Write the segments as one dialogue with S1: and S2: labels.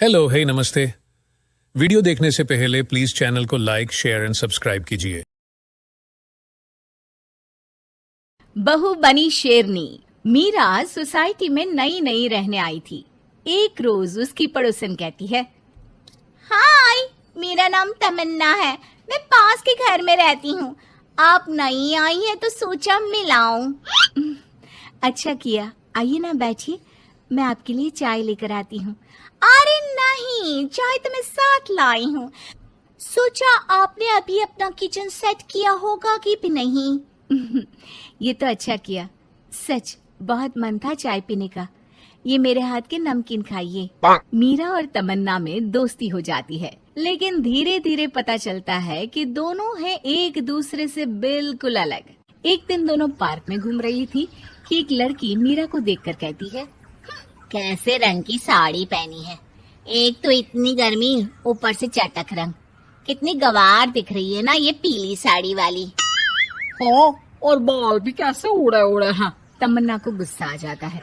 S1: Hello, हे नमस्ते। Video देखने से पहले प्लीज चैनल को लाइक, शेयर एंड सब्सक्राइब कीजिए।
S2: बहू बनी शेरनी। मीरा सोसाइटी में नई नई रहने आई थी। एक रोज उसकी पड़ोसन कहती है, हाय, मेरा नाम तमन्ना है, मैं पास के घर में रहती हूँ। आप नई आई हैं तो सोचा मिलाऊं। अच्छा किया, आइए ना बैठिए, मैं आपके लिए चाय लेकर आती हूँ। अरे नहीं, चाय तो मैं साथ लाई हूँ। सोचा आपने अभी अपना किचन सेट किया होगा कि भी नहीं। ये तो अच्छा किया, सच बहुत मन था चाय पीने का। ये मेरे हाथ के नमकीन खाइए। मीरा और तमन्ना में दोस्ती हो जाती है, लेकिन धीरे धीरे पता चलता है कि दोनों हैं एक दूसरे से बिल्कुल अलग। एक दिन दोनों पार्क में घूम रही थी कि एक लड़की मीरा को देखकर कहती है, कैसे रंग की साड़ी पहनी है, एक तो इतनी गर्मी, ऊपर से चटक रंग। कितनी गवार दिख रही है ना ये पीली साड़ी वाली।
S3: हाँ, और बाल भी कैसे उड़े उड़े हैं।
S2: तमन्ना को गुस्सा आ जाता है।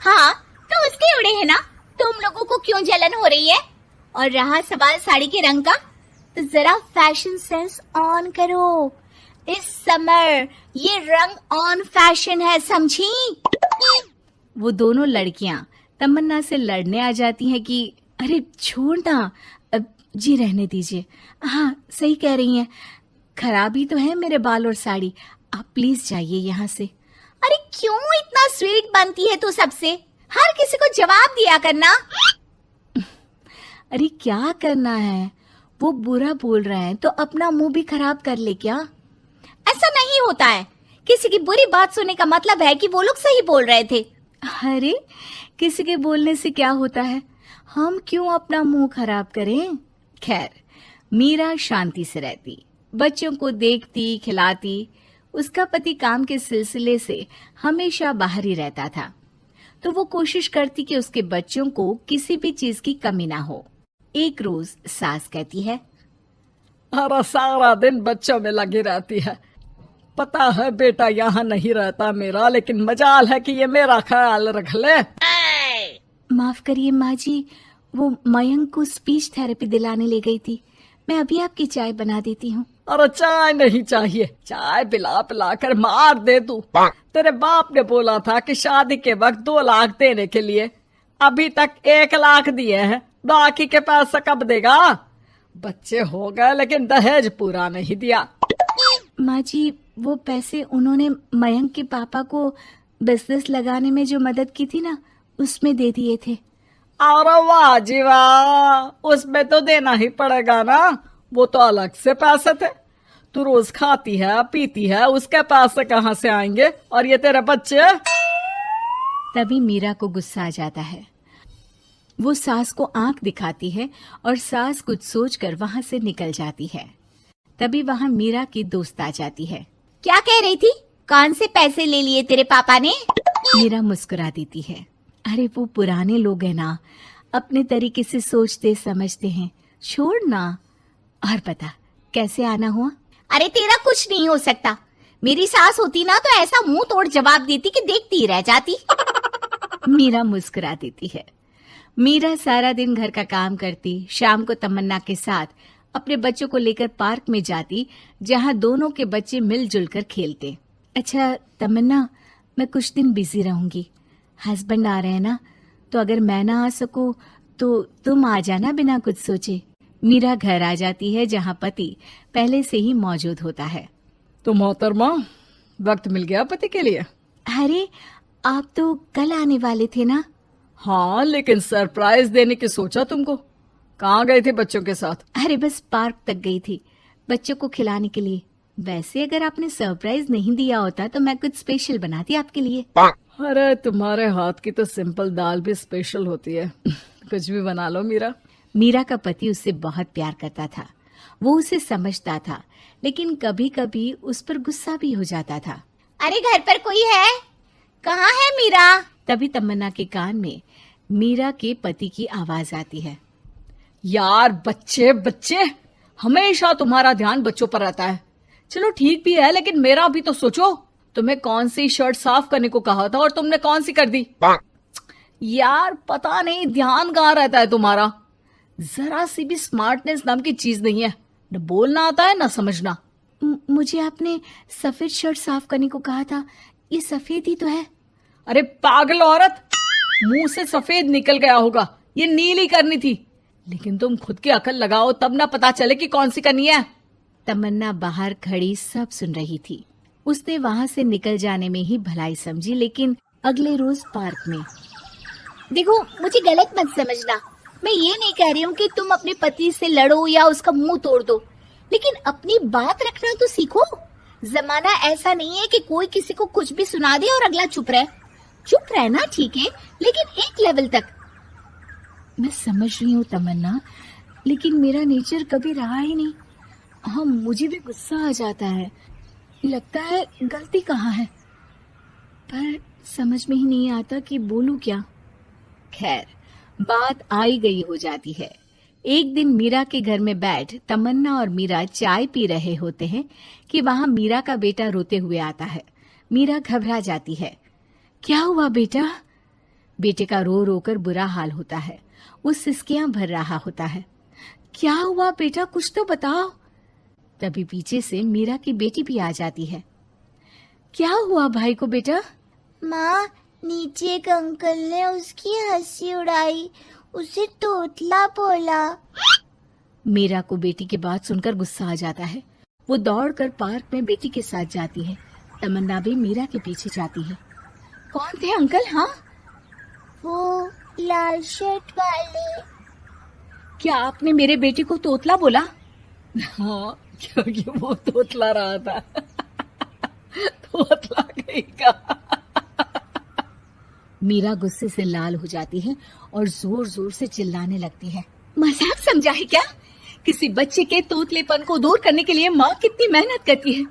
S4: हाँ, तो उसके उड़े हैं ना, तुम लोगों को क्यों जलन हो रही है? और रहा सवाल साड़ी के रंग का, तो जरा फैशन सेंस ऑन करो। इस समर ये रंग ऑन फैशन है, समझी?
S2: वो दोनों लड़कियां तमन्ना से लड़ने आ जाती हैं कि अरे छोड़ ना, जी रहने दीजिए। हाँ, सही कह रही हैं, खराबी तो है मेरे बाल और साड़ी, आप प्लीज जाइए यहाँ से।
S4: अरे क्यों इतना स्वीट बनती है तू सबसे? हर किसी को जवाब दिया करना।
S2: अरे क्या करना है, वो बुरा बोल रहे हैं तो अपना मुंह भी खराब कर ले क्या?
S4: ऐसा नहीं होता है, किसी की बुरी बात सुनने का मतलब है कि वो लोग सही बोल रहे थे।
S2: अरे किसी के बोलने से क्या होता है, हम क्यों अपना मुंह खराब करें। खैर, मीरा शांति से रहती, बच्चों को देखती, खिलाती। उसका पति काम के सिलसिले से हमेशा बाहर ही रहता था, तो वो कोशिश करती कि उसके बच्चों को किसी भी चीज की कमी ना हो। एक रोज सास कहती है,
S3: अरे सारा दिन बच्चों में लगी रहती है। पता है बेटा यहाँ नहीं रहता मेरा, लेकिन मजाल है कि ये मेरा ख्याल रख ले।
S2: माफ करिए माँ जी, वो मयंक को स्पीच थेरेपी दिलाने ले गई थी, मैं अभी आपकी चाय बना देती हूँ।
S3: अरे चाय नहीं चाहिए, चाय पिला पिला कर मार दे तू। तेरे बाप ने बोला था कि शादी के वक्त 2 लाख देने के लिए, अभी तक 1 लाख दिए हैं, बाकी के पैसा कब देगा? बच्चे हो गए लेकिन दहेज पूरा नहीं दिया।
S2: माँ जी, वो पैसे उन्होंने मयंक के पापा को बिजनेस लगाने में जो मदद की थी ना, उसमें दे दिए थे।
S3: अरे वाह जी वाह, उसमें तो देना ही पड़ेगा ना, वो तो अलग से पैसे थे। तू रोज खाती है पीती है, उसके पैसे कहाँ से आएंगे? और ये तेरे बच्चे।
S2: तभी मीरा को गुस्सा आ जाता है। वो सास को आंख दिखाती है और सास कुछ सोचकर वहां से निकल जाती है। तभी वहां मीरा की दोस्त आ जाती है।
S4: क्या कह रही थी? कौन से पैसे ले लिए तेरे पापा ने?
S2: मीरा मुस्कुरा देती है। अरे वो पुराने लोग हैं ना, अपने तरीके से सोचते समझते हैं, छोड़ ना। और बता कैसे आना हुआ?
S4: अरे तेरा कुछ नहीं हो सकता। मेरी सास होती ना तो ऐसा मुंह तोड़ जवाब देती कि देखती ही रह जाती।
S2: मीरा मुस्कुरा देती है। मीरा सारा दिन घर का काम करती, शाम को तमन्ना के साथ अपने बच्चों को लेकर पार्क में जाती, जहां दोनों के बच्चे मिलजुल कर खेलते। अच्छा तमन्ना, मैं कुछ दिन बिजी रहूंगी, हस्बैंड आ रहे हैं ना, तो अगर मैं ना आ सकूं तो तुम आ जाना बिना कुछ सोचे। मीरा घर आ जाती है जहां पति पहले से ही मौजूद होता है।
S3: तो मोहतरमा, वक्त मिल गया पति के लिए?
S2: अरे आप तो कल आने वाले थे ना?
S3: हाँ, लेकिन सरप्राइज देने की सोचा तुमको। कहाँ गए थे बच्चों के साथ?
S2: अरे बस पार्क तक गई थी, बच्चों को खिलाने के लिए। वैसे अगर आपने सरप्राइज नहीं दिया होता तो मैं कुछ स्पेशल बनाती आपके लिए।
S3: अरे तुम्हारे हाथ की तो सिंपल दाल भी स्पेशल होती है। कुछ भी बना लो मीरा।
S2: मीरा का पति उससे बहुत प्यार करता था, वो उसे समझता था, लेकिन कभी कभी उस पर गुस्सा भी हो जाता था।
S4: अरे घर पर कोई है? कहाँ है मीरा?
S2: तभी तमन्ना के कान में मीरा के पति की आवाज आती है।
S3: यार बच्चे बच्चे, हमेशा तुम्हारा ध्यान बच्चों पर रहता है। चलो ठीक भी है, लेकिन मेरा भी तो सोचो। तुम्हें कौन सी शर्ट साफ करने को कहा था और तुमने कौन सी कर दी? यार पता नहीं ध्यान कहाँ रहता है तुम्हारा। जरा सी भी स्मार्टनेस नाम की चीज नहीं है, न बोलना आता है न समझना।
S2: मुझे आपने सफेद शर्ट साफ करने को कहा था, ये सफेद ही तो है।
S3: अरे पागल औरत, मुंह से सफेद निकल गया होगा, ये नीली करनी थी। लेकिन तुम खुद की अकल लगाओ तब ना पता चले कि कौन सी करनी है।
S2: तमन्ना बाहर खड़ी सब सुन रही थी। उसने वहां से निकल जाने में ही भलाई समझी, लेकिन अगले रोज पार्क में।
S4: देखो, मुझे गलत मत समझना, मैं ये नहीं कह रही हूँ कि तुम अपने पति से लड़ो या उसका मुंह तोड़ दो, लेकिन अपनी बात रखना तो सीखो। जमाना ऐसा नहीं है कि कोई किसी को कुछ भी सुना दे और अगला चुप रहे। चुप रहना ठीक है, लेकिन एक लेवल तक।
S2: मैं समझ रही हूँ तमन्ना, लेकिन मेरा नेचर कभी रहा ही नहीं। हाँ, मुझे भी गुस्सा आ जाता है, लगता है गलती कहाँ है, पर समझ में ही नहीं आता कि बोलूं क्या। खैर, बात आई गई हो जाती है। एक दिन मीरा के घर में बैठ तमन्ना और मीरा चाय पी रहे होते हैं कि वहां मीरा का बेटा रोते हुए आता है। मीरा घबरा जाती है। क्या हुआ बेटा? बेटे का रो रो कर बुरा हाल होता है। वो सिसकियां भर रहा होता है। क्या हुआ बेटा, कुछ तो बताओ। तभी पीछे से मीरा की बेटी भी आ जाती है। क्या हुआ भाई को बेटा?
S4: माँ, नीचे एक अंकल ने उसकी हंसी उड़ाई, उसे तोतला बोला।
S2: मीरा को बेटी की बात सुनकर गुस्सा आ जाता है। वो दौड़कर पार्क में बेटी के साथ जाती है। तमन्ना भी मीरा के पीछे जाती है। कौन थे अंकल? हाँ,
S4: वो लाल शर्ट वाले।
S2: क्या आपने मेरे बेटे को तोतला बोला?
S3: हाँ, क्योंकि वो तोतला रहा था। तोतला कहीं का।
S2: मीरा गुस्से से लाल हो जाती है और जोर जोर से चिल्लाने लगती है। मजाक समझा है क्या? किसी बच्चे के तोतलेपन को दूर करने के लिए माँ कितनी मेहनत करती है।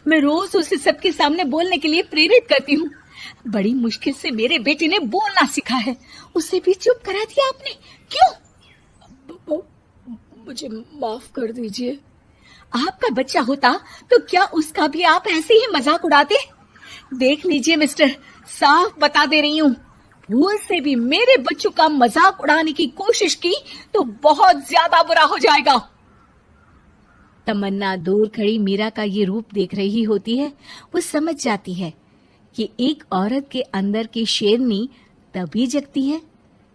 S2: मैं रोज उसे सबके सामने बोलने के लिए प्रेरित करती हूँ। बड़ी मुश्किल से मेरे बेटे ने बोलना सीखा है, उसे भी चुप करा दिया आपने। क्यों?
S3: मुझे माफ कर दीजिए।
S2: आपका बच्चा होता तो क्या उसका भी आप ऐसे ही मजाक उड़ाते? देख लीजिए मिस्टर, साफ बता दे रही हूँ, भूल से भी मेरे बच्चों का मजाक उड़ाने की कोशिश की तो बहुत ज्यादा बुरा हो जाएगा। तमन्ना दूर खड़ी मीरा का ये रूप देख रही होती है। वो समझ जाती है कि एक औरत के अंदर की शेरनी तभी जगती है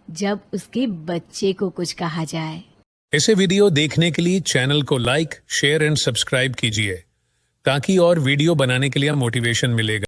S2: जब उसके बच्चे को कुछ कहा जाए।
S1: ऐसे वीडियो देखने के लिए चैनल को लाइक, शेयर एंड सब्सक्राइब कीजिए ताकि और वीडियो बनाने के लिए मोटिवेशन मिलेगा।